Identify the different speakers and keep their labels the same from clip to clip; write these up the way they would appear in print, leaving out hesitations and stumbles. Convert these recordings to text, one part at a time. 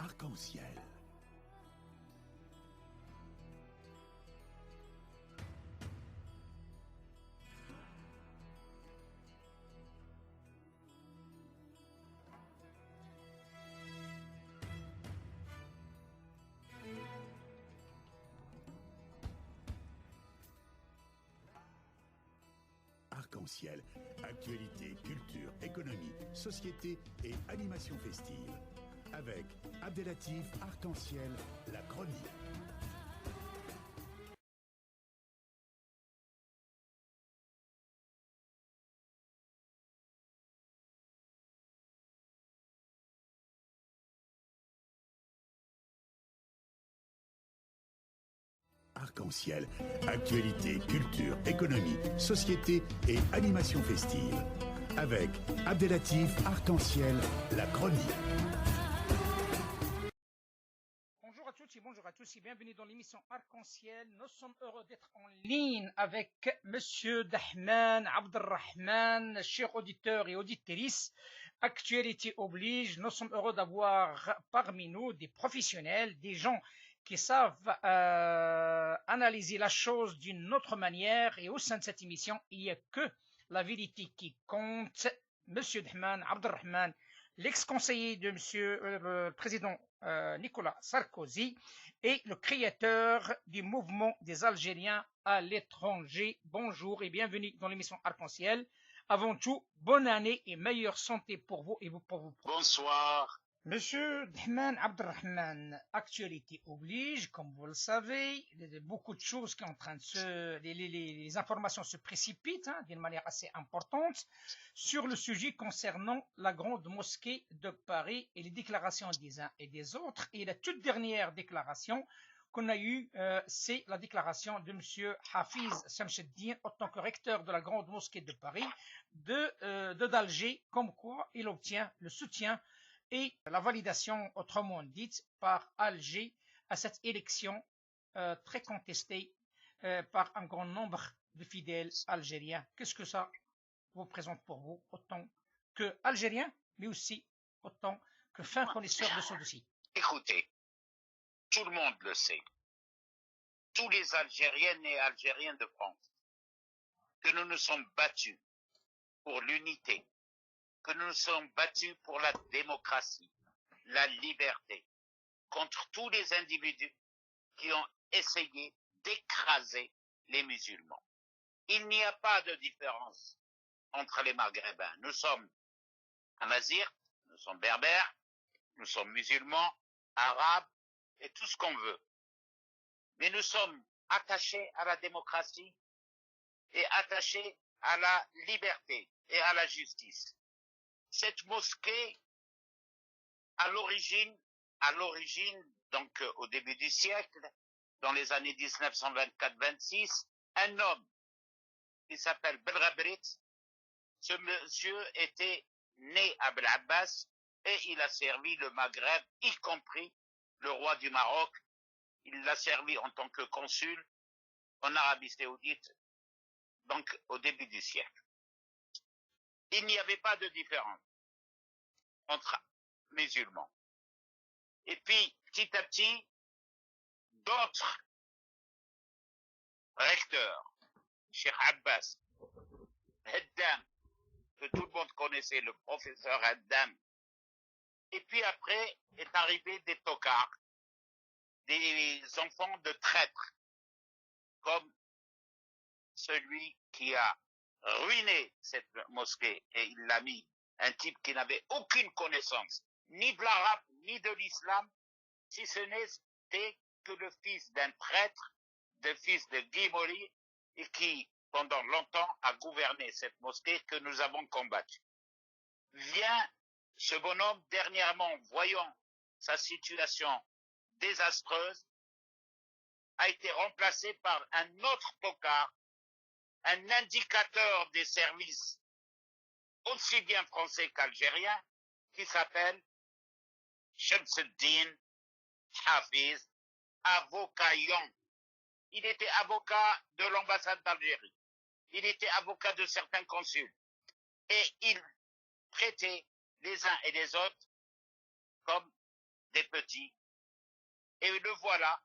Speaker 1: Arc-en-ciel. Arc-en-ciel, actualité, culture, économie, société et animation festive. Avec Abdelatif Arc-en-ciel, la chronique. Arc-en-ciel, actualité, culture, économie, société et animation festive. Avec Abdelatif Arc-en-ciel, la chronique.
Speaker 2: Bonjour à tous et bienvenue dans l'émission Arc-en-ciel. Nous sommes heureux d'être en ligne avec Monsieur Dahman Abdelrahman, chers auditeurs et auditrices. Actualité oblige, nous sommes heureux d'avoir parmi nous des professionnels, des gens qui savent analyser la chose d'une autre manière. Et au sein de cette émission, il n'y a que la vérité qui compte. Monsieur Dahman Abdelrahman, l'ex-conseiller de Monsieur le président Nicolas Sarkozy et le créateur du mouvement des Algériens à l'étranger. Bonjour et bienvenue dans l'émission Arc-en-ciel. Avant tout, bonne année et meilleure santé pour vous et pour vos proches.
Speaker 3: Bonsoir.
Speaker 2: Monsieur Dahman Abdelrahman, actualité oblige, comme vous le savez, il y a beaucoup de choses qui sont en train de les informations se précipitent d'une manière assez importante sur le sujet concernant la grande mosquée de Paris et les déclarations des uns et des autres. Et la toute dernière déclaration qu'on a eue, c'est la déclaration de monsieur Hafiz Samcheddine, en tant que recteur de la grande mosquée de Paris, d'Alger, comme quoi il obtient le soutien et la validation, autrement dite, par Alger à cette élection très contestée par un grand nombre de fidèles algériens. Qu'est-ce que ça vous présente pour vous, autant que Algérien, mais aussi autant que fin connaisseur de ce dossier?
Speaker 3: Écoutez, tout le monde le sait, tous les Algériennes et Algériens de France, que nous nous sommes battus pour l'unité, que nous nous sommes battus pour la démocratie, la liberté, contre tous les individus qui ont essayé d'écraser les musulmans. Il n'y a pas de différence entre les Maghrébins. Nous sommes amazirs, nous sommes berbères, nous sommes musulmans, arabes et tout ce qu'on veut. Mais nous sommes attachés à la démocratie et attachés à la liberté et à la justice. Cette mosquée, à l'origine, donc au début du siècle, dans les années 1924-26, un homme qui s'appelle Belrabrit, ce monsieur était né à Bel Abbas et il a servi le Maghreb, y compris le roi du Maroc. Il l'a servi en tant que consul en Arabie Saoudite, donc au début du siècle. Il n'y avait pas de différence entre musulmans. Et puis, petit à petit, d'autres recteurs, Cheikh Abbas, Haddam, que tout le monde connaissait, le professeur Haddam, et puis après est arrivé des tocards, des enfants de traîtres, comme celui qui a ruiné cette mosquée, et il l'a mis, un type qui n'avait aucune connaissance, ni de l'arabe, ni de l'islam, si ce n'était que le fils d'un prêtre, le fils de Guy Molly, et qui, pendant longtemps, a gouverné cette mosquée que nous avons combattue. Vient ce bonhomme, dernièrement, voyant sa situation désastreuse, a été remplacé par un autre tocard, un indicateur des services aussi bien français qu'algérien, qui s'appelle Shamsuddin Hafiz, avocat Yon. Il était avocat de l'ambassade d'Algérie. Il était avocat de certains consuls. Et il traitait les uns et les autres comme des petits. Et le voilà,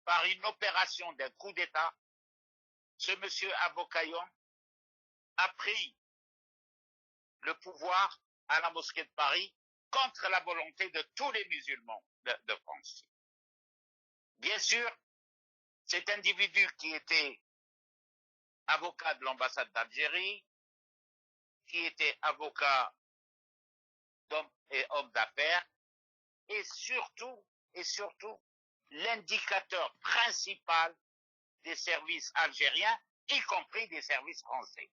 Speaker 3: par une opération d'un coup d'État, ce monsieur Aboukayom a pris le pouvoir à la mosquée de Paris contre la volonté de tous les musulmans de France. Bien sûr, cet individu qui était avocat de l'ambassade d'Algérie, qui était avocat d'hommes et hommes d'affaires, et surtout, l'indicateur principal des services algériens, y compris des services français.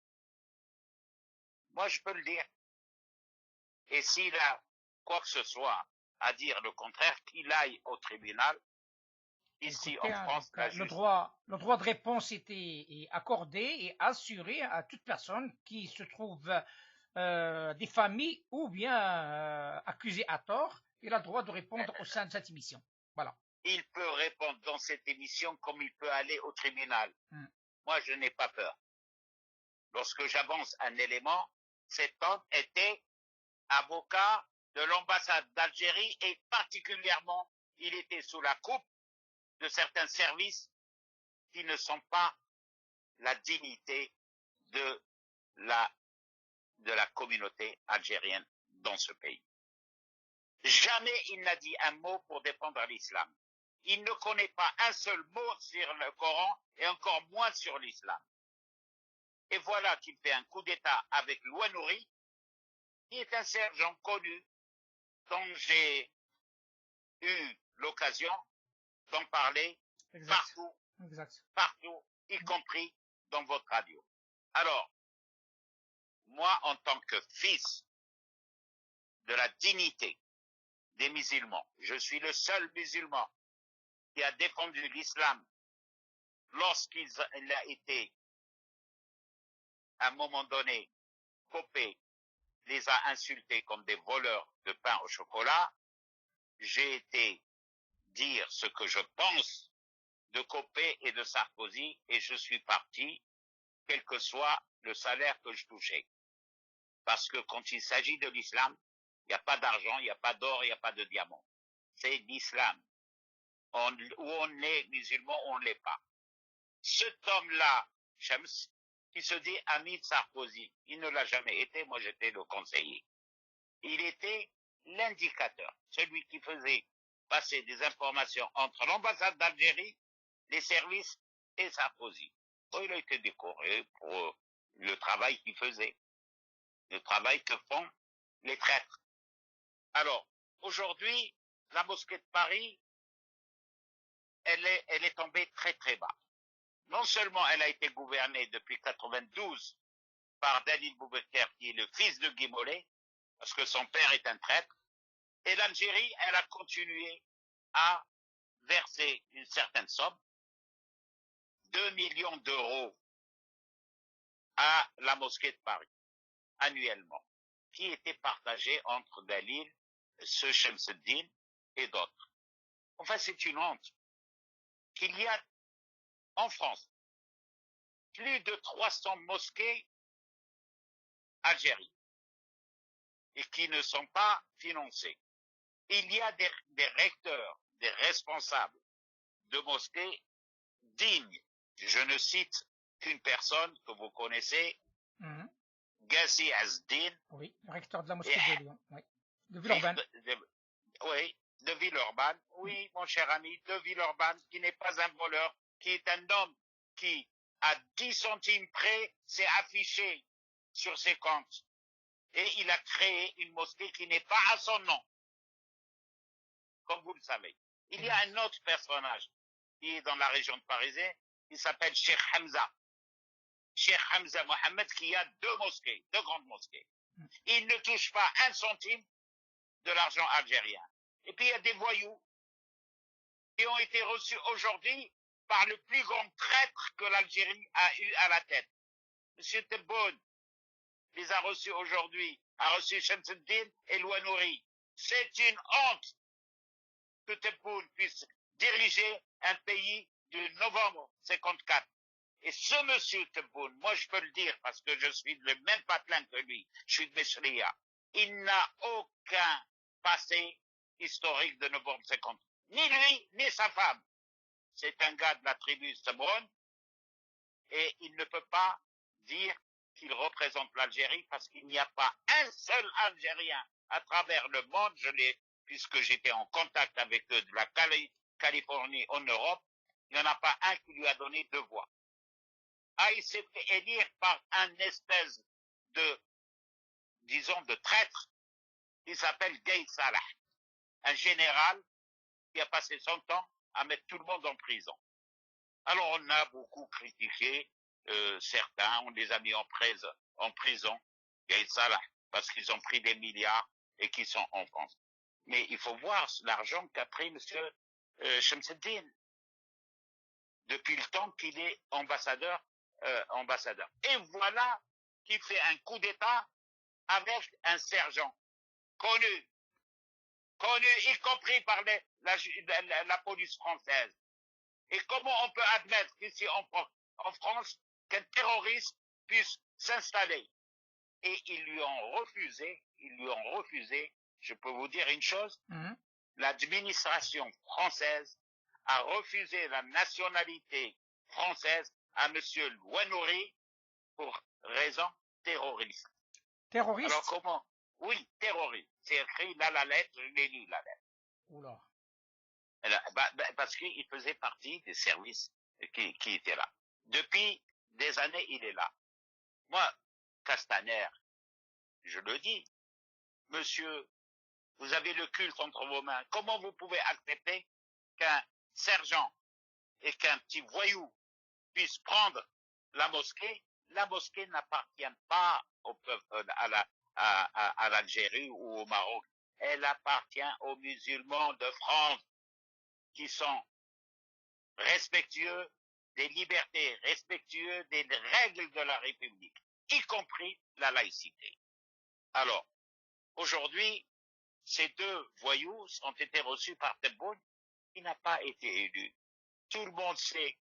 Speaker 3: Moi, je peux le dire. Et s'il a quoi que ce soit à dire le contraire, qu'il aille au tribunal. Ici,
Speaker 2: Écoutez,
Speaker 3: en France,
Speaker 2: le droit de réponse est accordé et assuré à toute personne qui se trouve des familles ou bien accusée à tort. Il a le droit de répondre au sein de cette émission. Voilà.
Speaker 3: Il peut répondre dans cette émission comme il peut aller au tribunal. Moi, je n'ai pas peur. Lorsque j'avance un élément, cet homme était avocat de l'ambassade d'Algérie et particulièrement, il était sous la coupe de certains services qui ne sont pas la dignité de la communauté algérienne dans ce pays. Jamais il n'a dit un mot pour défendre l'islam. Il ne connaît pas un seul mot sur le Coran et encore moins sur l'islam. Et voilà qu'il fait un coup d'État avec Louanouri, qui est un sergent connu dont j'ai eu l'occasion d'en parler partout, y compris dans votre radio. Alors, moi, en tant que fils de la dignité des musulmans, je suis le seul musulman qui a défendu l'islam lorsqu'il a été, à un moment donné, Copé les a insultés comme des voleurs de pain au chocolat. J'ai été dire ce que je pense de Copé et de Sarkozy et je suis parti, quel que soit le salaire que je touchais. Parce que quand il s'agit de l'islam, il n'y a pas d'argent, il n'y a pas d'or, il n'y a pas de diamant. C'est l'islam. Où on est musulman, on ne l'est pas. Cet homme-là, Shams, qui se dit ami de Sarkozy, il ne l'a jamais été, moi j'étais le conseiller. Il était l'indicateur, celui qui faisait passer des informations entre l'ambassade d'Algérie, les services et Sarkozy. Bon, il a été décoré pour le travail qu'il faisait, le travail que font les traîtres. Alors, aujourd'hui, la mosquée de Paris, elle est tombée très très bas. Non seulement elle a été gouvernée depuis 92 par Dalil Boubekher, qui est le fils de Guy Mollet, parce que son père est un traître, et l'Algérie, elle a continué à verser une certaine somme, 2 millions d'euros à la mosquée de Paris, annuellement, qui était partagée entre Dalil, ce Shemseddin et d'autres. Enfin, c'est une honte qu'il y a en France plus de 300 mosquées algériennes et qui ne sont pas financées. Il y a des recteurs, des responsables de mosquées dignes. Je ne cite qu'une personne que vous connaissez, Gassi Azdin.
Speaker 2: Oui, recteur de la mosquée de Lyon, oui. De Villeurbanne.
Speaker 3: Oui, de Villeurbanne. Oui, mon cher ami, de Villeurbanne, qui n'est pas un voleur, qui est un homme qui, à 10 centimes près, s'est affiché sur ses comptes. Et il a créé une mosquée qui n'est pas à son nom, comme vous le savez. Il y a un autre personnage qui est dans la région de Paris, qui s'appelle Cheikh Hamza. Cheikh Hamza Mohamed, qui a 2 mosquées, 2 grandes mosquées. Il ne touche pas 1 centime de l'argent algérien. Et puis il y a des voyous qui ont été reçus aujourd'hui par le plus grand traître que l'Algérie a eu à la tête. Monsieur Tebboune les a reçus aujourd'hui, a reçu Shemseddin et Louanouri. C'est une honte que Tebboune puisse diriger un pays du novembre 54. Et ce monsieur Tebboune, moi je peux le dire parce que je suis le même patelin que lui, je suis de Mesria, il n'a aucun passé historique de novembre 50. Ni lui, ni sa femme. C'est un gars de la tribu Sebron et il ne peut pas dire qu'il représente l'Algérie parce qu'il n'y a pas un seul Algérien à travers le monde, puisque j'étais en contact avec eux de la Californie en Europe, il n'y en a pas un qui lui a donné 2 voix. Ah, il s'est fait élire par un espèce de, disons, de traître, qui s'appelle Gay Salah, un général qui a passé son temps à mettre tout le monde en prison. Alors on a beaucoup critiqué certains, on les a mis en prison, Gay Salah, parce qu'ils ont pris des milliards et qu'ils sont en France. Mais il faut voir l'argent qu'a pris M. Shamseddin depuis le temps qu'il est ambassadeur. Et voilà qu'il fait un coup d'État avec un sergent connu, y compris par la police française. Et comment on peut admettre qu'ici en France, qu'un terroriste puisse s'installer? Et ils lui ont refusé, je peux vous dire une chose, l'administration française a refusé la nationalité française à M. Louanouri pour raison terroriste.
Speaker 2: Terroriste?
Speaker 3: Alors comment? Oui, terroriste. C'est écrit là la lettre, je l'ai lu la lettre.
Speaker 2: Oula.
Speaker 3: Parce qu'il faisait partie des services qui étaient là. Depuis des années, il est là. Moi, Castaner, je le dis, monsieur, vous avez le culte entre vos mains. Comment vous pouvez accepter qu'un sergent et qu'un petit voyou puissent prendre la mosquée? La mosquée n'appartient pas au peuple, à l'Algérie ou au Maroc. Elle appartient aux musulmans de France qui sont respectueux des libertés, respectueux des règles de la République, y compris la laïcité. Alors, aujourd'hui, ces 2 voyous ont été reçus par Tebboune, qui n'a pas été élu. Tout le monde sait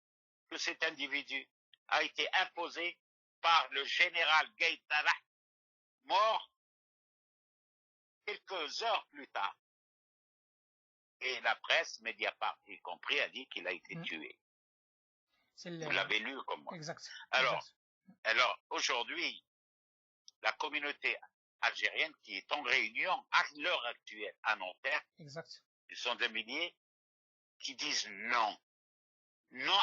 Speaker 3: que cet individu a été imposé par le général Gay Salah, mort quelques heures plus tard. Et la presse, Mediapart y compris, a dit qu'il a été tué. Vous l'avez lu comme moi.
Speaker 2: Exact.
Speaker 3: Alors aujourd'hui, la communauté algérienne qui est en réunion à l'heure actuelle à Nanterre,
Speaker 2: exact.
Speaker 3: Ils sont des milliers qui disent non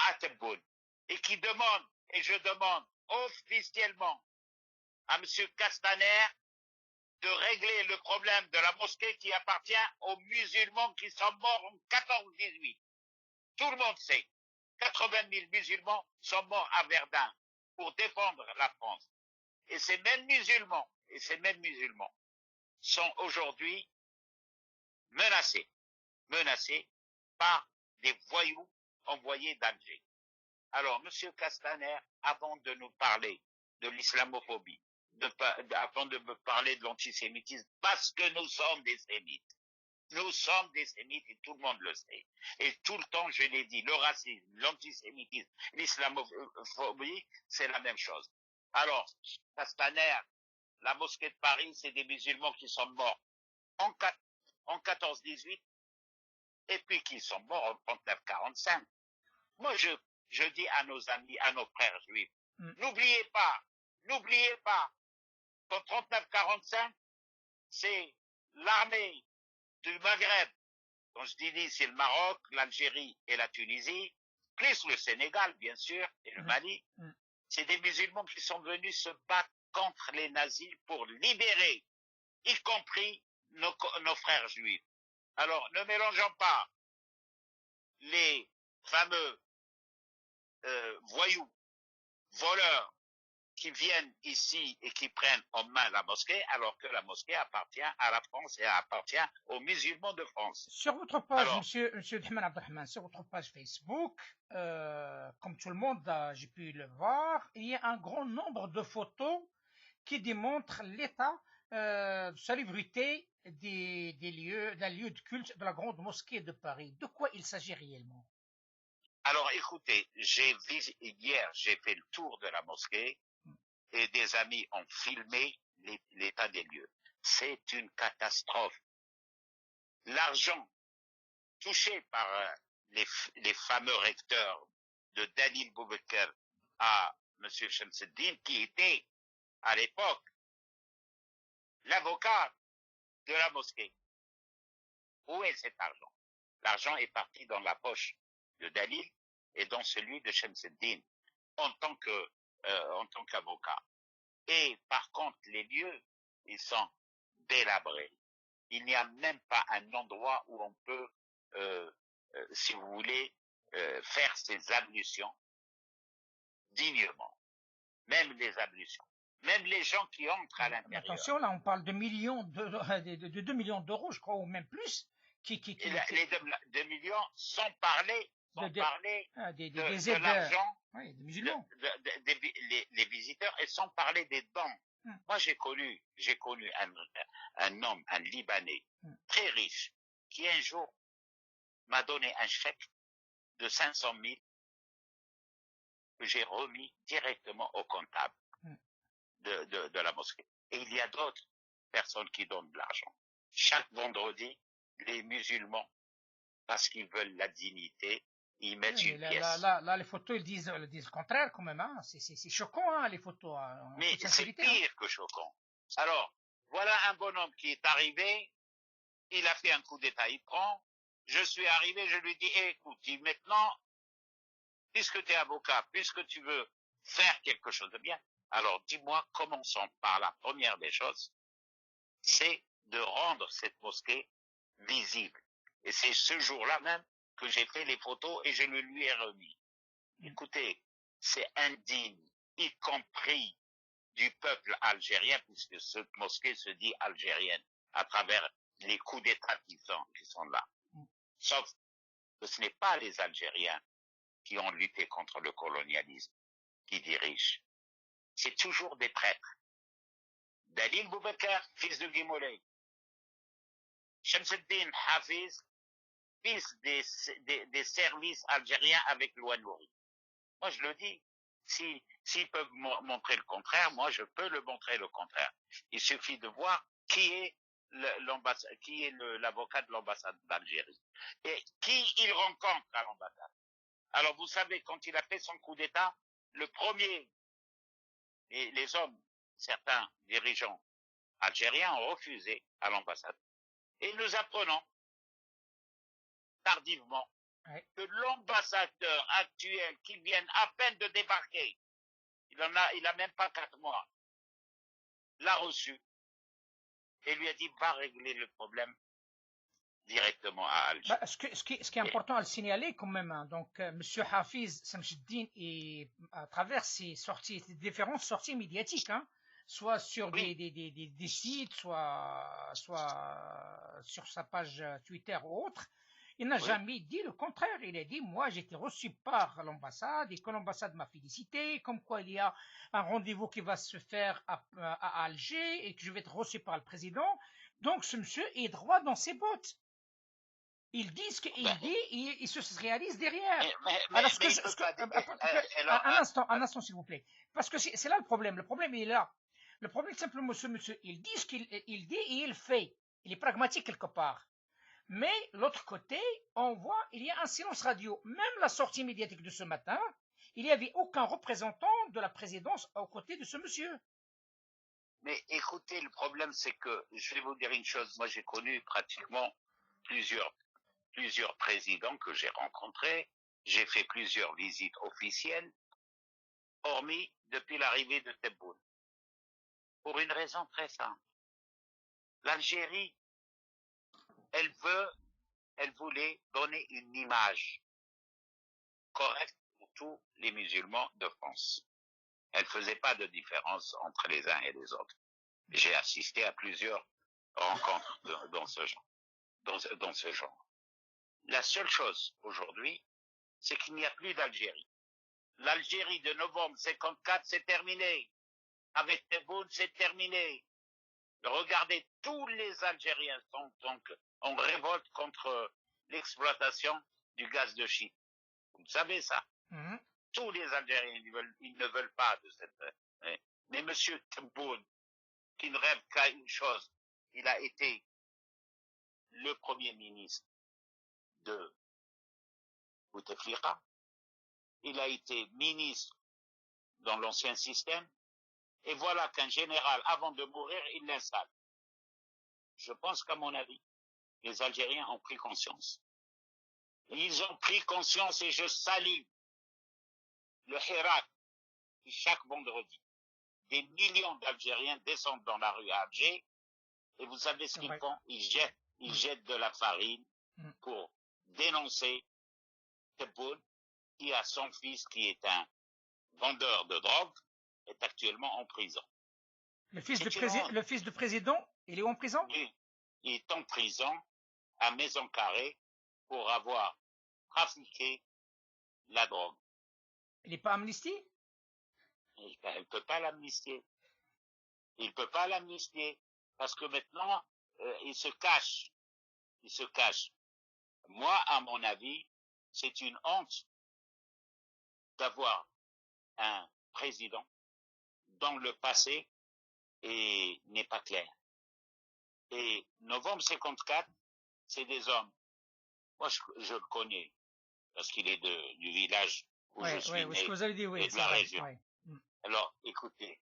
Speaker 3: à Tebboune, et qui demandent, et je demande officiellement à M. Castaner de régler le problème de la mosquée qui appartient aux musulmans qui sont morts en 14-18. Tout le monde sait, 80 000 musulmans sont morts à Verdun pour défendre la France. Et ces mêmes musulmans sont aujourd'hui menacés par des voyous envoyés d'Alger. Alors, M. Castaner, avant de nous parler de l'islamophobie, avant de me parler de l'antisémitisme, parce que nous sommes des sémites. Nous sommes des sémites et tout le monde le sait. Et tout le temps, je l'ai dit, le racisme, l'antisémitisme, l'islamophobie, c'est la même chose. Alors, Castaner, la mosquée de Paris, c'est des musulmans qui sont morts en 14-18 et puis qui sont morts en 39-45. Moi, je dis à nos amis, à nos frères juifs, n'oubliez pas, qu'en 39-45, c'est l'armée du Maghreb, quand je dis c'est le Maroc, l'Algérie et la Tunisie, plus le Sénégal, bien sûr, et le Mali, c'est des musulmans qui sont venus se battre contre les nazis pour libérer, y compris nos frères juifs. Alors, ne mélangeons pas les fameux voyous, voleurs, qui viennent ici et qui prennent en main la mosquée, alors que la mosquée appartient à la France et appartient aux musulmans de France.
Speaker 2: Sur votre page, monsieur Dahman Abdelrahman, sur votre page Facebook, comme tout le monde, j'ai pu le voir, il y a un grand nombre de photos qui démontrent l'état de salubrité d'un lieu de culte de la grande mosquée de Paris. De quoi il s'agit réellement?
Speaker 3: Alors écoutez, hier j'ai fait le tour de la mosquée et des amis ont filmé l'état des lieux. C'est une catastrophe. l'argent touché par les fameux recteurs de Dalil Boubaker à M. Shamseddin, qui était à l'époque l'avocat de la mosquée. Où est cet argent? L'argent est parti dans la poche de Dalil et dans celui de Shamseddin en tant qu'avocat. Et par contre, les lieux, ils sont délabrés. Il n'y a même pas un endroit où on peut, si vous voulez, faire ses ablutions dignement. Même les ablutions. Même les gens qui entrent à l'intérieur.
Speaker 2: Attention, là, on parle de millions de 2 millions d'euros, je crois, ou même plus.
Speaker 3: Les 2 millions sans parler
Speaker 2: des
Speaker 3: de l'argent
Speaker 2: des musulmans.
Speaker 3: les visiteurs, et sans parler des dons. Moi, j'ai connu un homme, un Libanais, très riche, qui un jour m'a donné un chèque de 500 000 que j'ai remis directement au comptable de la mosquée. Et il y a d'autres personnes qui donnent de l'argent. Chaque vendredi, les musulmans, parce qu'ils veulent la dignité, ils mettent une pièce.
Speaker 2: Là, les photos, ils disent le contraire quand même. Hein. C'est choquant, hein, les photos.
Speaker 3: Mais c'est pire que choquant. Alors, voilà un bonhomme qui est arrivé, il a fait un coup d'état, il prend, je suis arrivé, je lui dis, écoute, maintenant, puisque tu es avocat, puisque tu veux faire quelque chose de bien, alors dis-moi, commençons par la première des choses, c'est de rendre cette mosquée visible. Et c'est ce jour-là même que j'ai fait les photos et je le lui ai remis. Écoutez, c'est indigne, y compris du peuple algérien, puisque cette mosquée se dit algérienne, à travers les coups d'État qui sont là. Sauf que ce n'est pas les Algériens qui ont lutté contre le colonialisme, qui dirigent. C'est toujours des prêtres. Dalil Boubaker, fils de Guimolay. Shamseddin Hafiz, fils des services algériens avec Louanouri. Moi, je le dis, s'ils peuvent montrer le contraire, moi, je peux le montrer le contraire. Il suffit de voir qui est l'avocat de l'ambassade d'Algérie et qui il rencontre à l'ambassade. Alors, vous savez, quand il a fait son coup d'État, le premier, et les hommes, certains dirigeants algériens ont refusé à l'ambassade. Et nous apprenons tardivement que l'ambassadeur actuel qui vient à peine de débarquer, il a même pas 4 mois, l'a reçu et lui a dit va régler le problème directement à Alger.
Speaker 2: Ce qui est important à le signaler quand même, hein, donc Monsieur Hafiz Samcheddine, et à travers ses différentes sorties médiatiques, hein, soit sur des sites, soit sur sa page Twitter ou autre, il n'a jamais dit le contraire. Il a dit, moi, j'ai été reçu par l'ambassade et que l'ambassade m'a félicité, comme quoi il y a un rendez-vous qui va se faire à Alger et que je vais être reçu par le président. Donc, ce monsieur est droit dans ses bottes. Il dit ce qu'il dit et il se réalise derrière. Un instant, s'il vous plaît. Parce que c'est là le problème. Le problème est là. Le problème, simplement, ce monsieur, il dit ce qu'il dit et il fait. Il est pragmatique quelque part. Mais l'autre côté, on voit, il y a un silence radio. Même la sortie médiatique de ce matin, il n'y avait aucun représentant de la présidence aux côtés de ce monsieur.
Speaker 3: Mais écoutez, le problème, c'est que, je vais vous dire une chose, moi j'ai connu pratiquement plusieurs présidents que j'ai rencontrés, j'ai fait plusieurs visites officielles, hormis depuis l'arrivée de Tebboune. Pour une raison très simple. L'Algérie, elle voulait donner une image correcte pour tous les musulmans de France. Elle ne faisait pas de différence entre les uns et les autres. J'ai assisté à plusieurs rencontres dans ce genre. La seule chose aujourd'hui, c'est qu'il n'y a plus d'Algérie. L'Algérie de novembre 54, c'est terminé. Avec Tebboune, c'est terminé. Regardez, tous les Algériens sont donc en révolte contre l'exploitation du gaz de schiste. Vous savez ça. Tous les Algériens, ils ne veulent pas de cette... Mais M. Tebboune, qui ne rêve qu'à une chose, il a été le premier ministre de Bouteflika, il a été ministre dans l'ancien système, et voilà qu'un général, avant de mourir, il l'installe. Je pense qu'à mon avis, les Algériens ont pris conscience. Ils ont pris conscience et je salue le Hirak qui, chaque vendredi, des millions d'Algériens descendent dans la rue à Alger, et vous savez ce qu'ils font? Ils jettent de la farine pour dénoncer Tebboune, qui a son fils qui est un vendeur de drogue, est actuellement en prison.
Speaker 2: Le fils du président, il est en prison?
Speaker 3: Il est en prison à Maison Carrée pour avoir trafiqué la drogue.
Speaker 2: Il n'est pas amnistié?
Speaker 3: Il ne peut pas l'amnistier. Il ne peut pas l'amnistier parce que maintenant, il se cache. Il se cache. Moi, à mon avis, c'est une honte d'avoir un président dont le passé n'est pas clair. Et novembre 54, c'est des hommes. Moi, je le connais parce qu'il est du village où je suis né,
Speaker 2: ce que vous avez dit,
Speaker 3: et de la région. Alors, écoutez,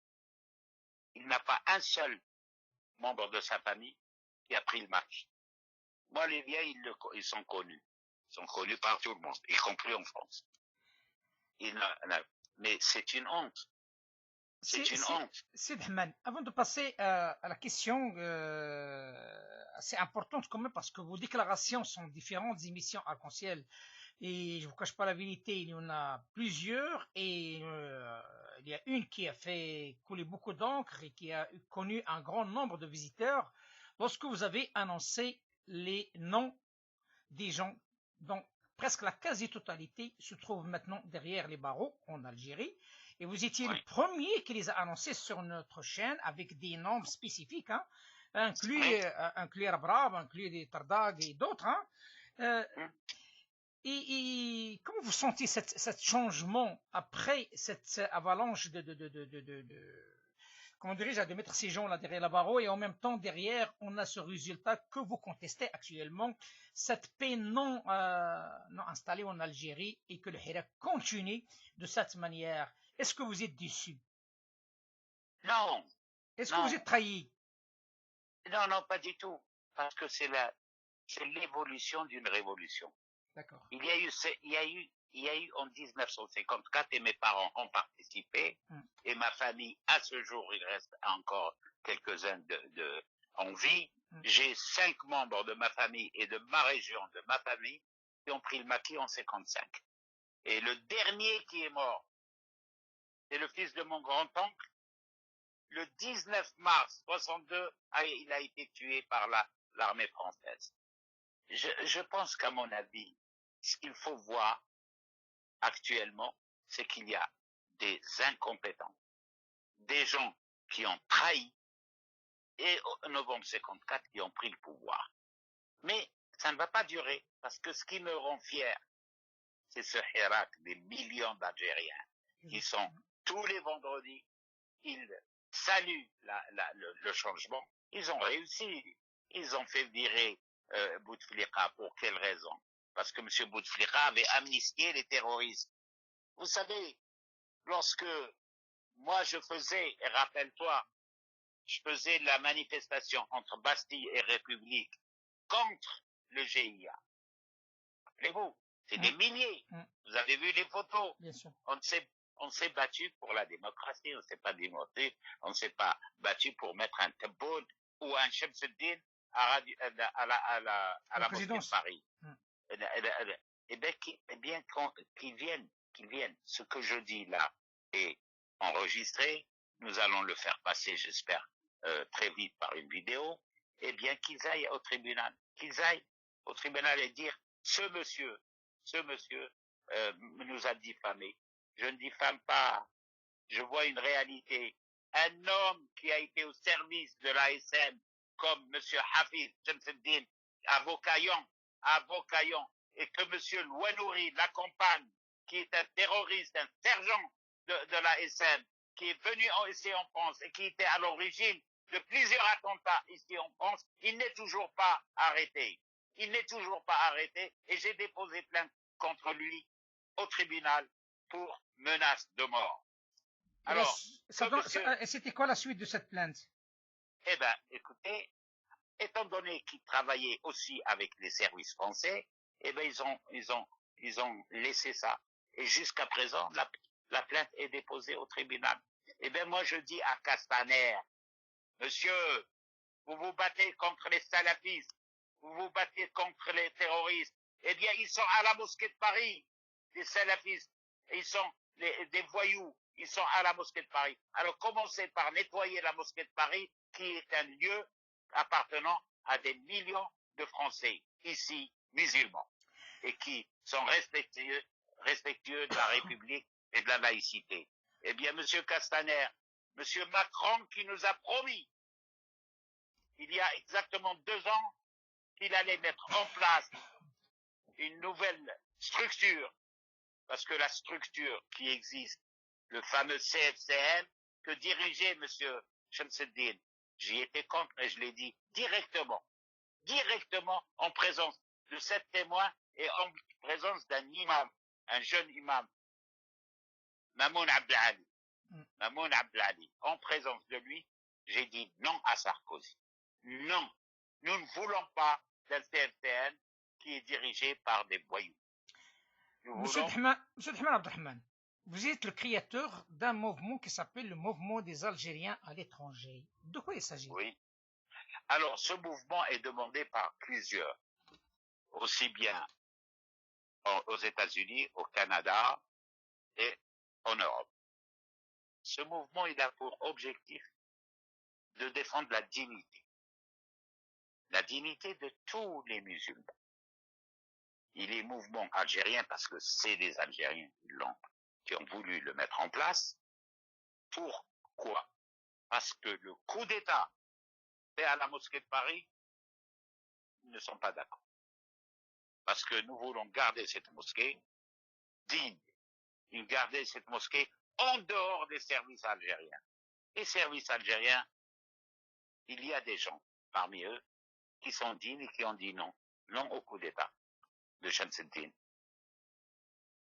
Speaker 3: il n'a pas un seul membre de sa famille qui a pris le match. Moi, les vieilles, ils sont connus. Ils sont connus par tout le monde, y compris en France. Mais c'est une honte. C'est une honte.
Speaker 2: Sid Ahmed, avant de passer à la question assez importante quand même, parce que vos déclarations sont différentes, émissions arc-en-ciel, et je ne vous cache pas la vérité, il y en a plusieurs, et il y a une qui a fait couler beaucoup d'encre et qui a connu un grand nombre de visiteurs lorsque vous avez annoncé les noms des gens dont presque la quasi-totalité se trouve maintenant derrière les barreaux en Algérie. Et vous étiez le premier qui les a annoncés sur notre chaîne avec des noms spécifiques, hein, inclus Rabrab, inclus des Tardag et d'autres. Hein. Et comment vous sentez ce changement après cette avalanche comment dirais-je, de mettre ces gens là derrière la barreau, et en même temps derrière on a ce résultat que vous contestez actuellement, cette paix non installée en Algérie, et que le Hirak continue de cette manière. Est-ce que vous êtes déçu?
Speaker 3: Non.
Speaker 2: Est-ce que vous êtes trahi?
Speaker 3: Non, pas du tout. Parce que c'est l'évolution d'une révolution.
Speaker 2: D'accord.
Speaker 3: Il y a eu en 1954, et mes parents ont participé, et ma famille, à ce jour, il reste encore quelques-uns en vie. J'ai 5 membres de ma famille et de ma région, de ma famille, qui ont pris le maquis en 55. Et le dernier qui est mort, c'est le fils de mon grand-oncle. Le 19 mars 62, il a été tué par l'armée française. Je pense qu'à mon avis, ce qu'il faut voir actuellement, c'est qu'il y a des incompétents, des gens qui ont trahi, et en novembre 54 qui ont pris le pouvoir. Mais ça ne va pas durer, parce que ce qui me rend fier, c'est ce Hirak des millions d'Algériens qui sont tous les vendredis, ils saluent le changement. Ils ont réussi. Ils ont fait virer Bouteflika. Pour quelle raison? Parce que M. Bouteflika avait amnistié les terroristes. Vous savez, lorsque moi je faisais, et rappelle-toi, je faisais la manifestation entre Bastille et République contre le GIA. Rappelez-vous, c'est des milliers. Vous avez vu les photos.
Speaker 2: Bien sûr.
Speaker 3: On s'est battu pour la démocratie, on ne s'est pas démonté, on ne s'est pas battu pour mettre un Tebboune ou un Chemseddin à la mosquée de Paris. Eh bien, qu'ils viennent. Ce que je dis là est enregistré, nous allons le faire passer, j'espère, très vite par une vidéo. Eh bien, qu'ils aillent au tribunal. Qu'ils aillent au tribunal et dire, ce monsieur nous a diffamés. Je ne diffame pas. Je vois une réalité. Un homme qui a été au service de l'ASM, comme M. Hafiz Chemseddin, à Vocaillon, et que M. Louanouri l'accompagne, qui est un terroriste, un sergent de l'ASM, qui est venu ici en France et qui était à l'origine de plusieurs attentats ici en France, il n'est toujours pas arrêté. Il n'est toujours pas arrêté et j'ai déposé plainte contre lui au tribunal pour menace de mort. Alors,
Speaker 2: c'était quoi la suite de cette plainte?
Speaker 3: Eh bien, écoutez, étant donné qu'il travaillait aussi avec les services français, eh bien, ils ont laissé ça. Et jusqu'à présent, la plainte est déposée au tribunal. Eh bien, moi, je dis à Castaner, monsieur, vous vous battez contre les salafistes, vous vous battez contre les terroristes. Eh bien, ils sont à la mosquée de Paris, les salafistes. Ils sont des voyous. Ils sont à la mosquée de Paris. Alors, commencez par nettoyer la mosquée de Paris, qui est un lieu appartenant à des millions de Français, ici, musulmans, et qui sont respectueux de la République et de la laïcité. Eh bien, monsieur Castaner, monsieur Macron qui nous a promis, il y a exactement 2 ans, qu'il allait mettre en place une nouvelle structure, parce que la structure qui existe, le fameux CFCM, que dirigeait monsieur Shamseddin, j'y étais contre et je l'ai dit directement en présence de 7 témoins et en présence d'un imam, un jeune imam, Mamoun Abdelali. Mamoun Abdelali, en présence de lui, j'ai dit non à Sarkozy. Non, nous ne voulons pas d'un CFCM qui est dirigé par des voyous.
Speaker 2: Monsieur Abdelrahman Abdelrahman, vous êtes le créateur d'un mouvement qui s'appelle le mouvement des Algériens à l'étranger. De quoi il s'agit?
Speaker 3: Oui. Alors, ce mouvement est demandé par plusieurs, aussi bien aux États-Unis, au Canada et en Europe. Ce mouvement, il a pour objectif de défendre la dignité de tous les musulmans. Il est mouvement algérien parce que c'est les Algériens qui ont voulu le mettre en place. Pourquoi? Parce que le coup d'État fait à la mosquée de Paris, ils ne sont pas d'accord. Parce que nous voulons garder cette mosquée digne, garder cette mosquée en dehors des services algériens. Les services algériens, il y a des gens parmi eux qui sont dignes et qui ont dit non au coup d'État de Shamseddin.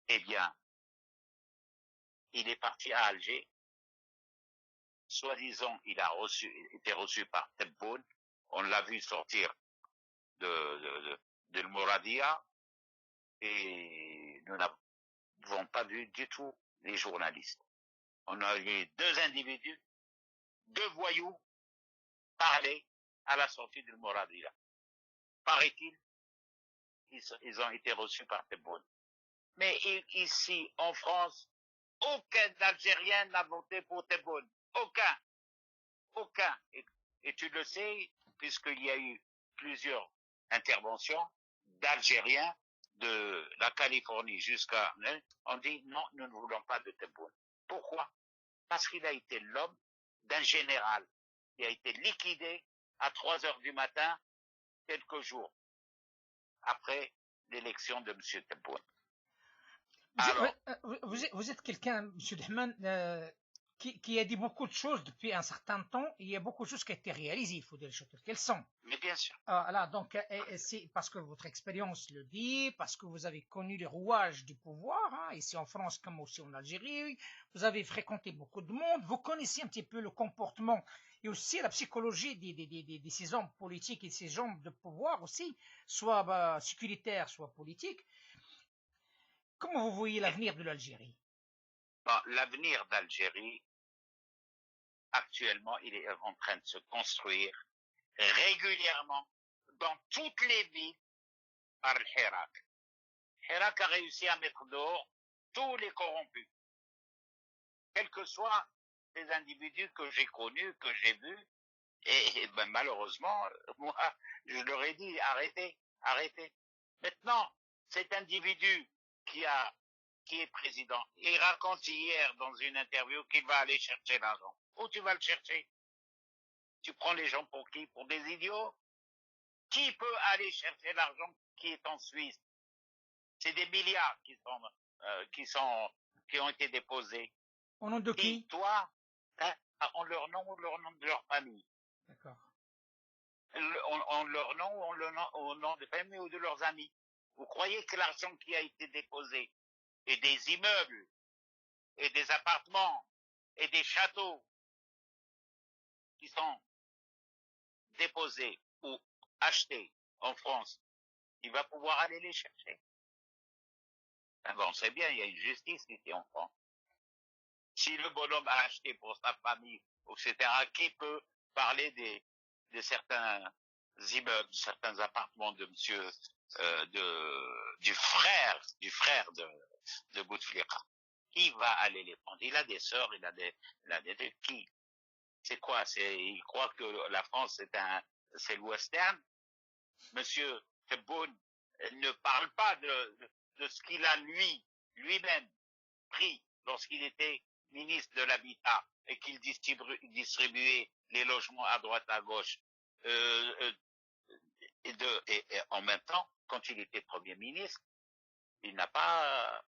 Speaker 3: Eh bien, il est parti à Alger. Soi-disant, il a été reçu par Tebboune. On l'a vu sortir de Mouradia. Et nous n'avons pas vu du tout les journalistes. On a vu 2 individus, 2 voyous, parler à la sortie de Mouradia. Paraît-il, ils ont été reçus par Tebboune. Mais ici, en France, aucun Algérien n'a voté pour Tebboune. Aucun. Et tu le sais, puisqu'il y a eu plusieurs interventions d'Algériens de la Californie jusqu'à... On dit non, nous ne voulons pas de Tebboune. Pourquoi? Parce qu'il a été l'homme d'un général qui a été liquidé à 3 heures du matin, quelques jours après l'élection de M. Tebboune.
Speaker 2: Vous êtes quelqu'un, M. Abdelrahman, qui a dit beaucoup de choses depuis un certain temps. Il y a beaucoup de choses qui ont été réalisées, il faut dire les choses telles qu'elles sont.
Speaker 3: Mais bien sûr.
Speaker 2: Voilà, donc c'est parce que votre expérience le dit, parce que vous avez connu les rouages du pouvoir, hein, ici en France comme aussi en Algérie, vous avez fréquenté beaucoup de monde, vous connaissez un petit peu le comportement et aussi la psychologie de ces hommes politiques et de ces hommes de pouvoir aussi, soit sécuritaires, soit politiques. Comment vous voyez l'avenir de l'Algérie?
Speaker 3: L'avenir d'Algérie, actuellement, il est en train de se construire régulièrement dans toutes les villes par le Hirak. Hirak a réussi à mettre dehors tous les corrompus, quels que soient les individus que j'ai connus, que j'ai vus, et malheureusement, moi, je leur ai dit arrêtez. Maintenant, cet individu qui est président, il raconte hier dans une interview qu'il va aller chercher l'argent. Où tu vas le chercher? Tu prends les gens pour qui? Pour des idiots? Qui peut aller chercher l'argent qui est en Suisse? C'est des milliards qui ont été déposés.
Speaker 2: Au nom de qui?
Speaker 3: Et toi, en leur nom ou leur nom de leur famille.
Speaker 2: D'accord.
Speaker 3: en leur nom, ou au nom de famille ou de leurs amis. Vous croyez que l'argent qui a été déposé, et des immeubles, et des appartements, et des châteaux qui sont déposés ou achetés en France, il va pouvoir aller les chercher? Ah bon, on sait bien, il y a une justice ici en France. Si le bonhomme a acheté pour sa famille, etc., qui peut parler de certains immeubles, certains appartements de monsieur, du frère de Bouteflika? Qui va aller les prendre? Il a des sœurs, il a des qui? C'est quoi? Il croit que la France c'est le western? Monsieur Tebboune ne parle pas de ce qu'il a lui-même pris lorsqu'il était ministre de l'Habitat et qu'il distribuait les logements à droite à gauche, et en même temps, quand il était Premier ministre, il n'a pas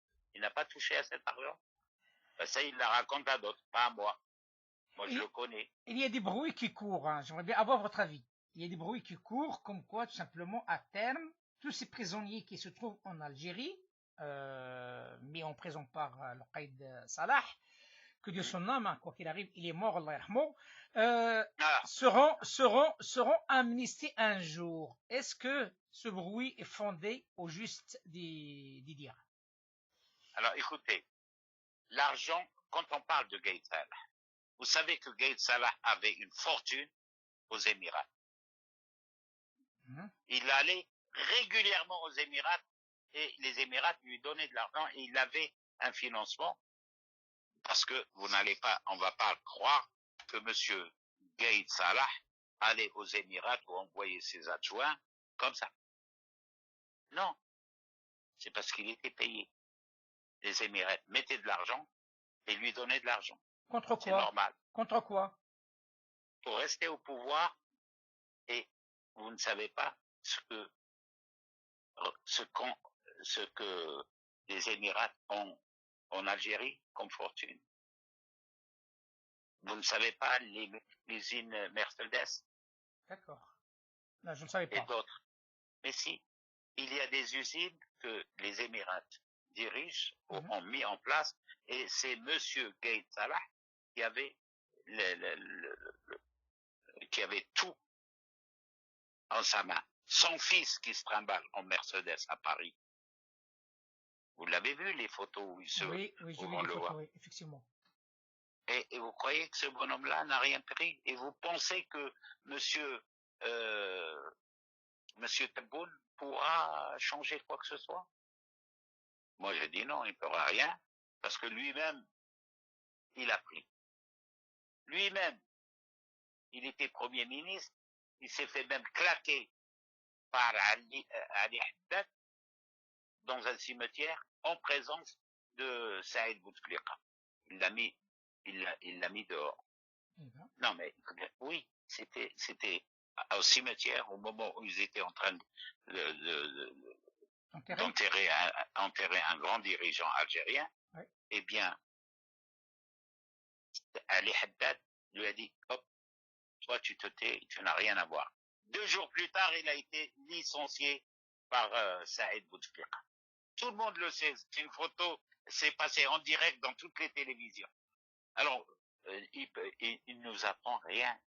Speaker 3: touché à cet argent. Ça, il la raconte à d'autres, pas à moi. Moi, je le connais.
Speaker 2: Il y a des bruits qui courent, hein. J'aimerais bien avoir votre avis. Il y a des bruits qui courent, comme quoi, tout simplement, à terme, tous ces prisonniers qui se trouvent en Algérie, mis en prison par le Qaïd Salah, que Dieu son âme, hein, quoi qu'il arrive, il est mort, Allah yarhamou, seront amnistiés un jour. Est-ce que ce bruit est fondé au juste des dires?
Speaker 3: Alors, écoutez, l'argent, quand on parle de Gaïd Salah, vous savez que Gaïd Salah avait une fortune aux Émirats. Il allait régulièrement aux Émirats et les Émirats lui donnaient de l'argent et il avait un financement, parce que on va pas croire que monsieur Gaïd Salah allait aux Émirats pour envoyer ses adjoints comme ça. Non. C'est parce qu'il était payé. Les Émirats mettaient de l'argent et lui donnaient de l'argent.
Speaker 2: Contre quoi?
Speaker 3: C'est normal.
Speaker 2: Contre quoi?
Speaker 3: Pour rester au pouvoir, et vous ne savez pas ce que les Émirats ont en Algérie comme fortune. Vous ne savez pas l'usine Mercedes?
Speaker 2: D'accord. Là, je ne savais pas.
Speaker 3: Et d'autres. Mais si, il y a des usines que les Émirats dirigent, ont mis en place, et c'est monsieur Gaïd Salah qui avait tout en sa main. Son fils qui se trimballe en Mercedes à Paris. Vous l'avez vu, les photos où il se...
Speaker 2: Oui, j'ai vu les photos, oui, effectivement.
Speaker 3: Et vous croyez que ce bonhomme-là n'a rien pris? Et vous pensez que monsieur Tebboune pourra changer quoi que ce soit? Moi, je dis non, il ne pourra rien, parce que lui-même, il a pris. Lui-même, il était Premier ministre, il s'est fait même claquer par Ali Haddad dans un cimetière en présence de Saïd Bouteflika. Il l'a mis dehors. Non, mais oui, c'était au cimetière au moment où ils étaient en train d'enterrer un grand dirigeant algérien. Oui. Eh bien, Ali Haddad lui a dit, hop, toi tu te tais, tu n'as rien à voir. 2 jours plus tard, il a été licencié par Saïd Bouteflika. Tout le monde le sait, c'est une photo, c'est passé en direct dans toutes les télévisions. Alors, il nous apprend rien,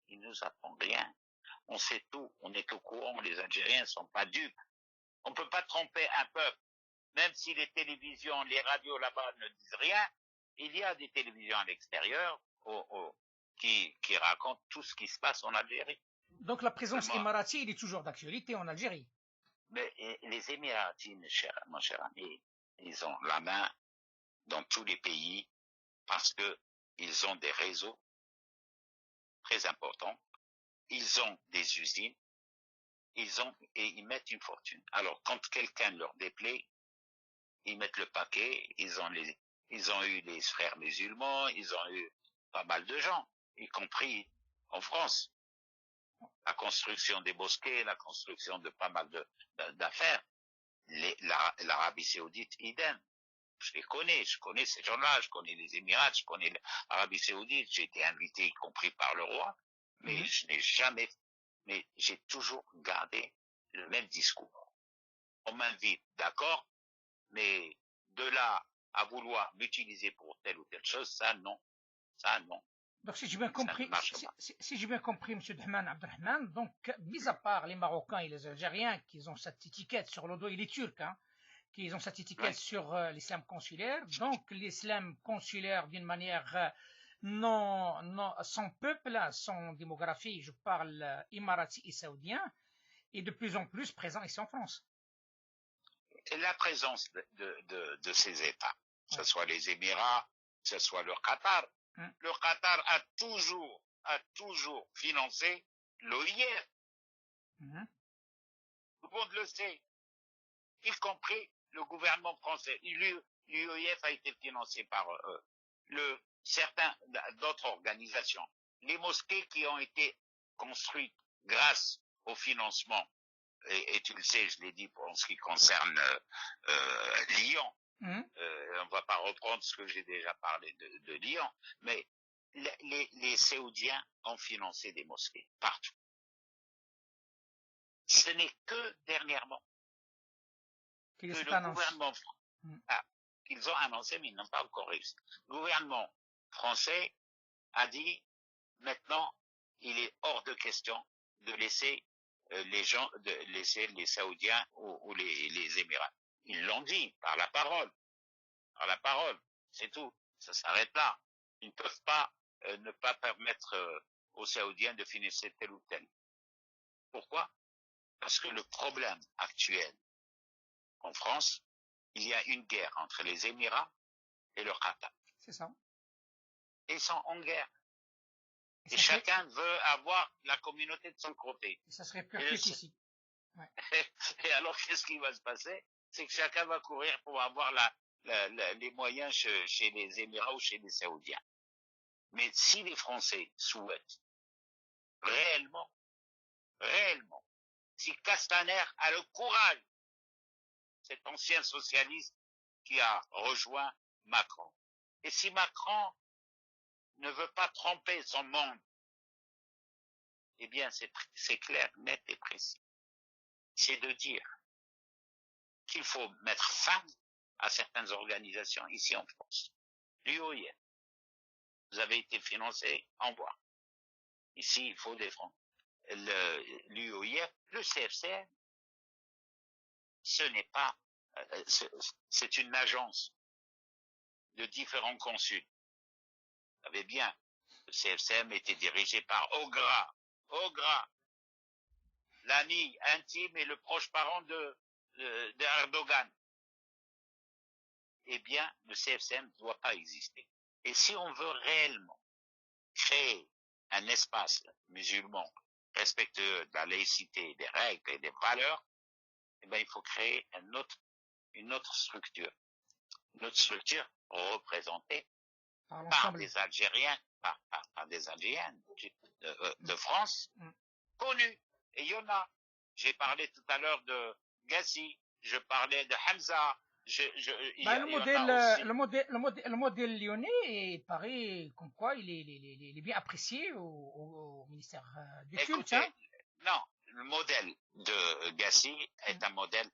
Speaker 3: On sait tout, on est au courant, les Algériens ne sont pas dupes. On ne peut pas tromper un peuple, même si les télévisions, les radios là-bas ne disent rien, il y a des télévisions à l'extérieur qui racontent tout ce qui se passe en Algérie.
Speaker 2: Donc la présence émirati, il est toujours d'actualité en Algérie.
Speaker 3: Mais les Émiratis, mon cher ami, ils ont la main dans tous les pays parce que ils ont des réseaux très importants, ils ont des usines, et ils mettent une fortune. Alors quand quelqu'un leur déplaît, ils mettent le paquet. Ils ont eu les frères musulmans, ils ont eu pas mal de gens, y compris en France. La construction des mosquées, la construction de pas mal d'affaires. L'Arabie Saoudite, idem. Je connais ces gens-là, je connais les Émirats, je connais l'Arabie Saoudite, j'ai été invité, y compris par le roi, mais je n'ai jamais mais j'ai toujours gardé le même discours. On m'invite, d'accord, mais de là à vouloir m'utiliser pour telle ou telle chose, ça non, ça non.
Speaker 2: Donc, si j'ai bien
Speaker 3: Ça ne
Speaker 2: compris,
Speaker 3: marche pas.
Speaker 2: si j'ai bien compris, M. Dahman Abdelrahman, donc, mis à part les Marocains et les Algériens qui ont cette étiquette sur le dos, et les Turcs, hein, qui ont cette étiquette
Speaker 3: Ouais.
Speaker 2: sur l'islam consulaire, donc l'islam consulaire d'une manière non, sans peuple, sans démographie, je parle émirati et saoudien, est de plus en plus présent ici en France.
Speaker 3: Et la présence de ces États, que
Speaker 2: Ouais.
Speaker 3: ce soit les Émirats, que ce soit le Qatar, le Qatar a toujours financé l'OIF.
Speaker 2: Mhm.
Speaker 3: Tout le monde le sait, y compris le gouvernement français. L'UEF a été financé par certains d'autres organisations. Les mosquées qui ont été construites grâce au financement, et tu le sais, je l'ai dit pour ce qui concerne Lyon, on ne va pas reprendre ce que j'ai déjà parlé de Lyon, mais les Saoudiens ont financé des mosquées partout. Ce n'est que dernièrement que le gouvernement qu'ils ont annoncé, mais ils n'ont pas encore réussi. Le gouvernement français a dit maintenant, il est hors de question de laisser laisser les Saoudiens ou les Émirats. Ils l'ont dit par la parole, c'est tout. Ça s'arrête là. Ils ne peuvent pas ne pas permettre aux Saoudiens de financer tel ou tel. Pourquoi? Parce que le problème actuel en France, il y a une guerre entre les Émirats et le Qatar.
Speaker 2: C'est ça.
Speaker 3: Ils sont en guerre. Et chacun veut avoir la communauté de son côté.
Speaker 2: Et ça serait perpétué ici.
Speaker 3: Ouais. Et alors, qu'est-ce qui va se passer? C'est que chacun va courir pour avoir les moyens chez les Émirats ou chez les Saoudiens. Mais si les Français souhaitent réellement, si Castaner a le courage, cet ancien socialiste qui a rejoint Macron, et si Macron ne veut pas tromper son monde, eh bien c'est clair, net et précis. C'est de dire qu'il faut mettre fin à certaines organisations ici en France. L'UOIF, vous avez été financé en bois. Ici, il faut défendre. L'UOIF, le CFCM, ce n'est pas, c'est une agence de différents consuls. Vous savez bien, le CFCM était dirigé par Ogra, l'ami intime et le proche parent d'Erdogan. Eh bien, le CFCM ne doit pas exister. Et si on veut réellement créer un espace musulman respectueux de la laïcité, des règles et des valeurs, eh bien, il faut créer une autre structure représentée par des Algériens, par des Algériennes de France, connus. Et il y en a. J'ai parlé tout à l'heure de Gassi, je parlais de Hamza.
Speaker 2: Le modèle lyonnais, il paraît comme quoi il est bien apprécié au ministère du culte. Hein?
Speaker 3: Non, le modèle de Gassi est un modèle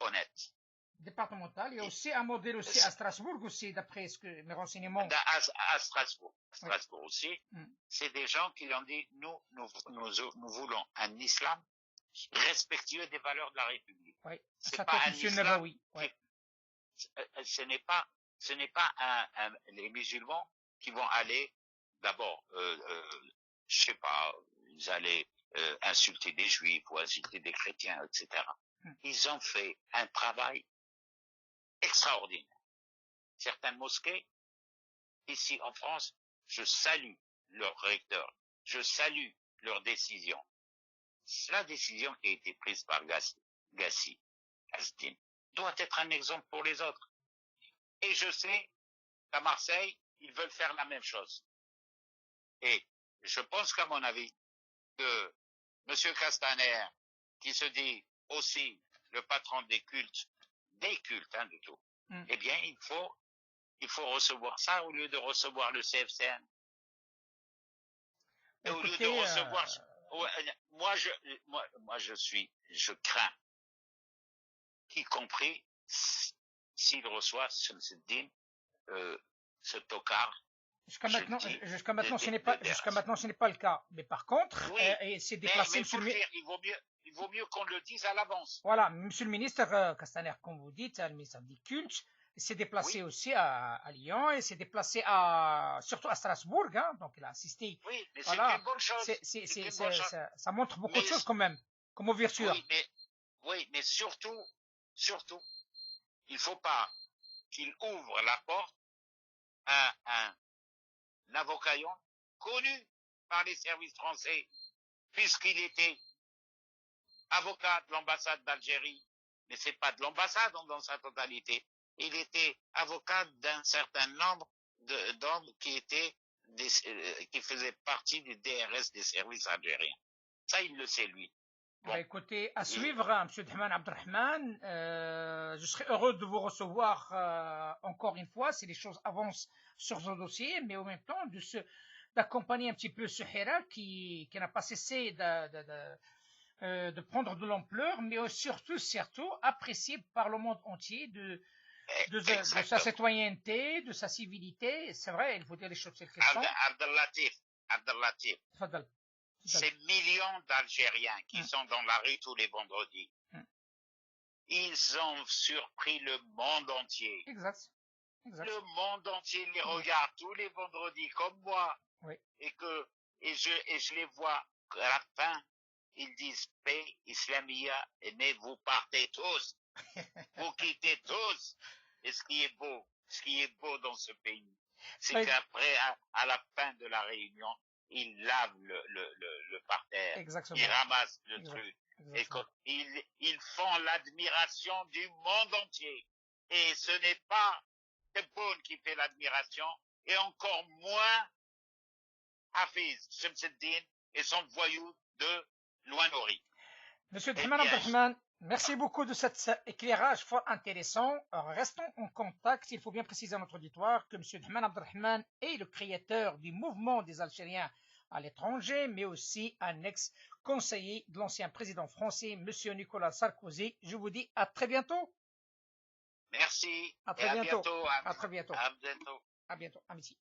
Speaker 3: honnête.
Speaker 2: Départemental. Il y a aussi un modèle aussi à Strasbourg, aussi, d'après mes renseignements.
Speaker 3: À Strasbourg aussi. C'est des gens qui ont dit, nous voulons un islam respectueux des valeurs de la République.
Speaker 2: Oui.
Speaker 3: C'est pas un islam. Ce n'est pas les musulmans qui vont aller d'abord, je sais pas, ils allaient insulter des juifs ou insulter des chrétiens, etc. Ils ont fait un travail extraordinaire. Certaines mosquées, ici en France, je salue leur recteur, je salue leur décision. La décision qui a été prise par Gassi, doit être un exemple pour les autres. Et je sais qu'à Marseille, ils veulent faire la même chose. Et je pense qu'à mon avis, que M. Castaner, qui se dit aussi le patron des cultes, de tout, eh bien, il faut recevoir ça au lieu de recevoir le CFCN. Et au lieu de recevoir ouais, je crains, y compris s'il reçoit Shamsuddin, ce tocard, je le dis,
Speaker 2: Jusqu'à maintenant, jusqu'à maintenant, ce n'est pas le cas. Mais par contre,
Speaker 3: oui,
Speaker 2: il s'est
Speaker 3: mais
Speaker 2: déplacé,
Speaker 3: il faut le dire, il vaut mieux qu'on le dise à l'avance.
Speaker 2: voilà, monsieur le ministre Castaner, comme vous dites, le ministre des cultes, s'est déplacé
Speaker 3: Oui,
Speaker 2: aussi à Lyon, et s'est déplacé surtout à Strasbourg, hein, donc il a assisté.
Speaker 3: oui, mais c'est
Speaker 2: Voilà,
Speaker 3: une bonne chose. C'est une bonne chose.
Speaker 2: ça montre beaucoup de
Speaker 3: Mais,
Speaker 2: choses quand même, comme ouverture.
Speaker 3: oui, mais surtout, il faut pas qu'il ouvre la porte à un avocat connu par les services français, puisqu'il était avocat de l'ambassade d'Algérie, mais c'est pas de l'ambassade dans sa totalité. Il était avocat d'un certain nombre d'hommes qui faisaient partie du DRS des services algériens. Ça, il le sait, lui.
Speaker 2: Bon. Bah, écoutez, à suivre, hein, monsieur Dahman Abdelrahman. Je serais heureux de vous recevoir encore une fois si les choses avancent sur ce dossier, mais en même temps d'accompagner un petit peu ce Hira qui n'a pas cessé de prendre de l'ampleur, mais surtout apprécié par le monde entier de sa citoyenneté, de sa civilité. C'est vrai, il faut dire les choses telles qu'elles sont.
Speaker 3: Abdellatif, ces millions d'Algériens qui sont dans la rue tous les vendredis, ils ont surpris le monde entier.
Speaker 2: Exact.
Speaker 3: Le monde entier les regarde tous les vendredis comme moi.
Speaker 2: Oui.
Speaker 3: Et je les vois à la fin, ils disent paix, islamia, mais vous partez tous. Vous quittez tous. Et ce qui est beau dans ce pays, c'est qu'après, à la fin de la réunion, ils lavent le parterre.
Speaker 2: Exactement.
Speaker 3: Ils ramassent le truc. Exactement. Et ils font l'admiration du monde entier. Et ce n'est pas Tebboune qui fait l'admiration, et encore moins Hafiz Shamsuddin et son voyou de Loinori.
Speaker 2: Monsieur Dahman Abdelrahman, merci beaucoup de cet éclairage fort intéressant. Restons en contact. Il faut bien préciser à notre auditoire que monsieur Dahman Abdelrahman est le créateur du mouvement des Algériens à l'étranger, mais aussi un ex-conseiller de l'ancien président français, monsieur Nicolas Sarkozy. Je vous dis à très bientôt.
Speaker 3: Merci.
Speaker 2: À très bientôt.
Speaker 3: À très bientôt.
Speaker 2: À bientôt. À bientôt. Amici.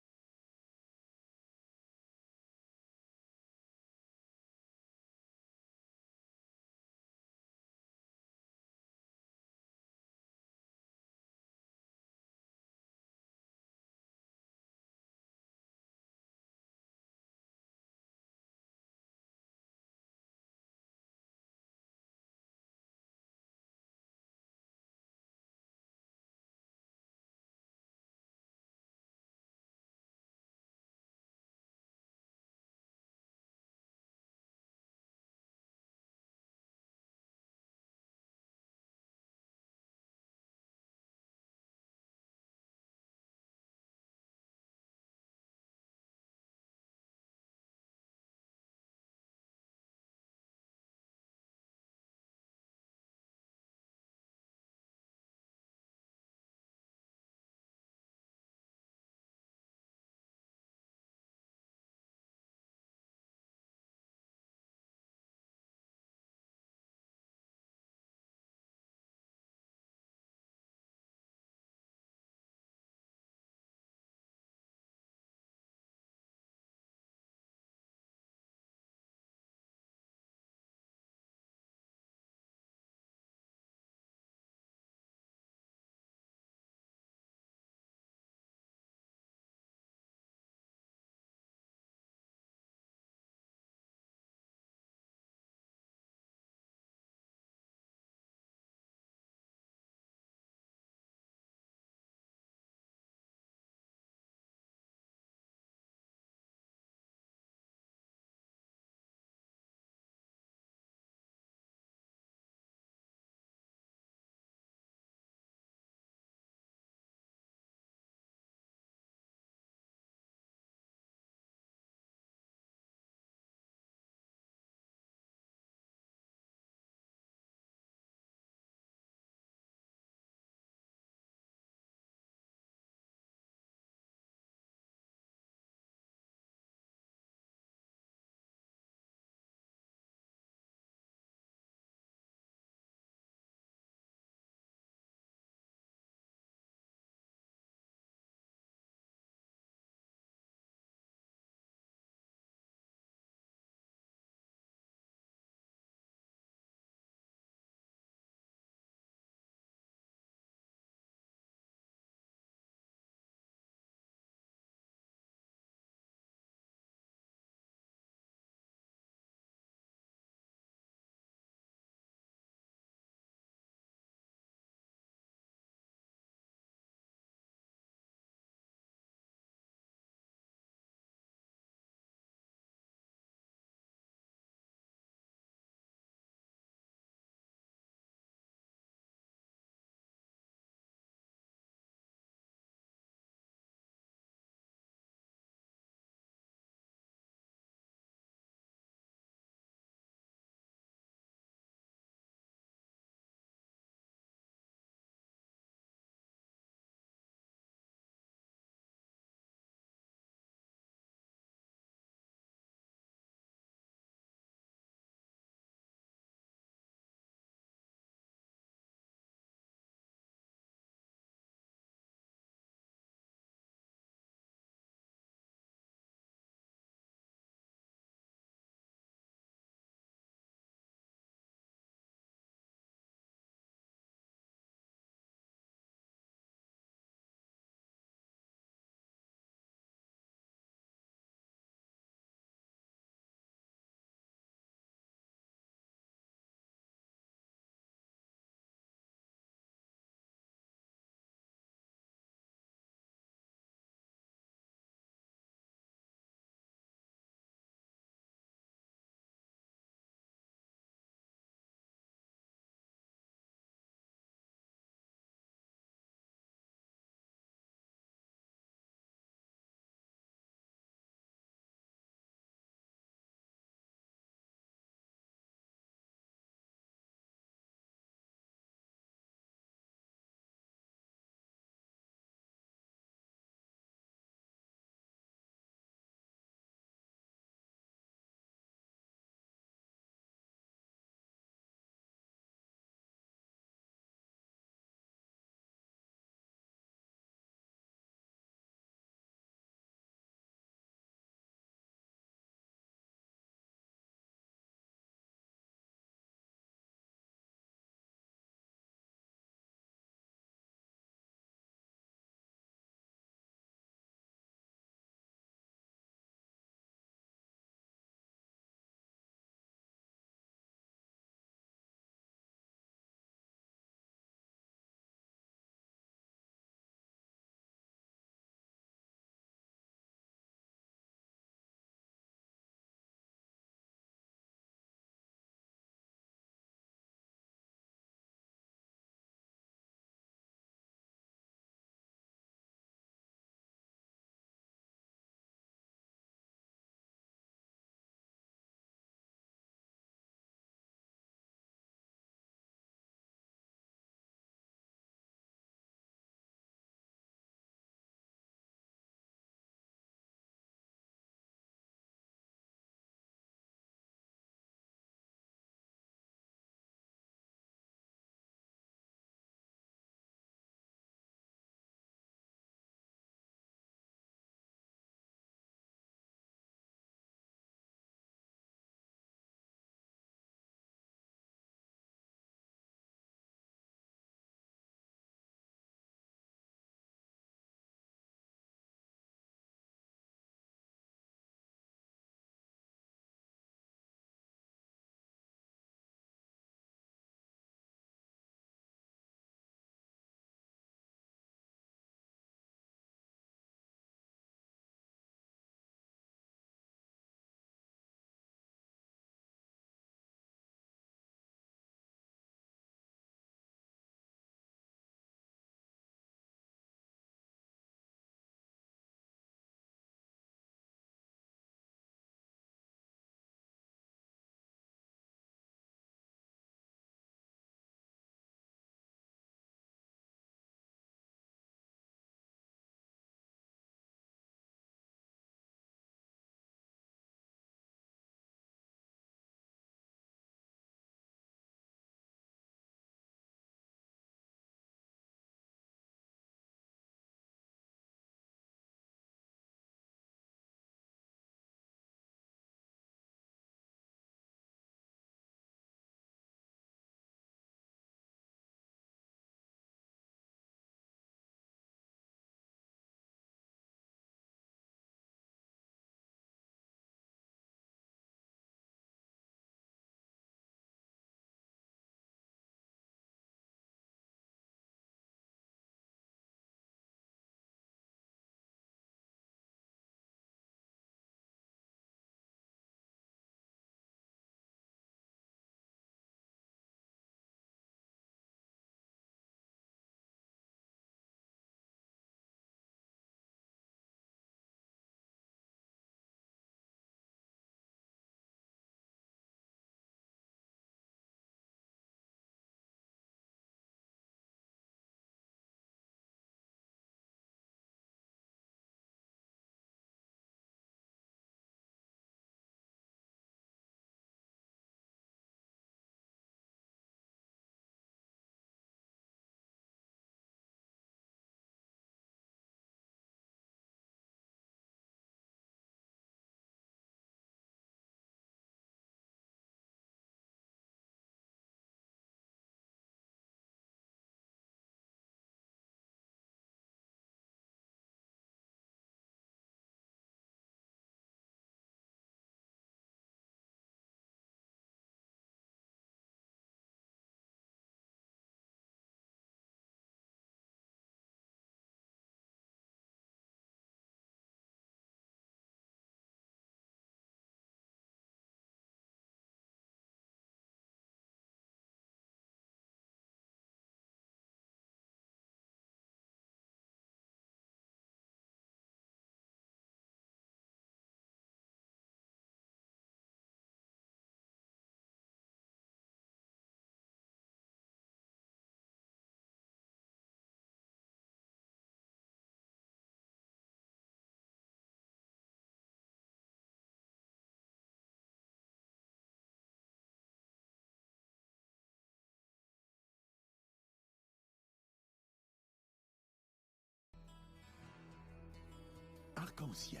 Speaker 1: Arc-en-ciel.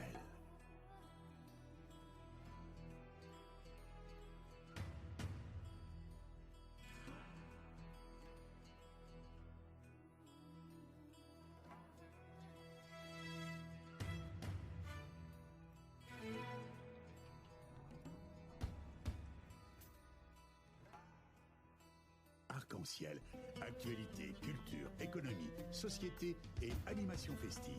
Speaker 1: Arc-en-ciel, actualité, culture, économie, société et animation festive.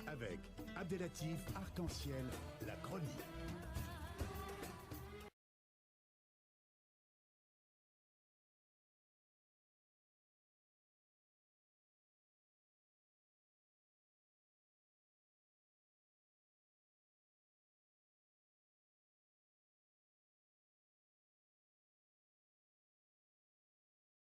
Speaker 1: Avec Abdelatif Arc-en-ciel, la chronique.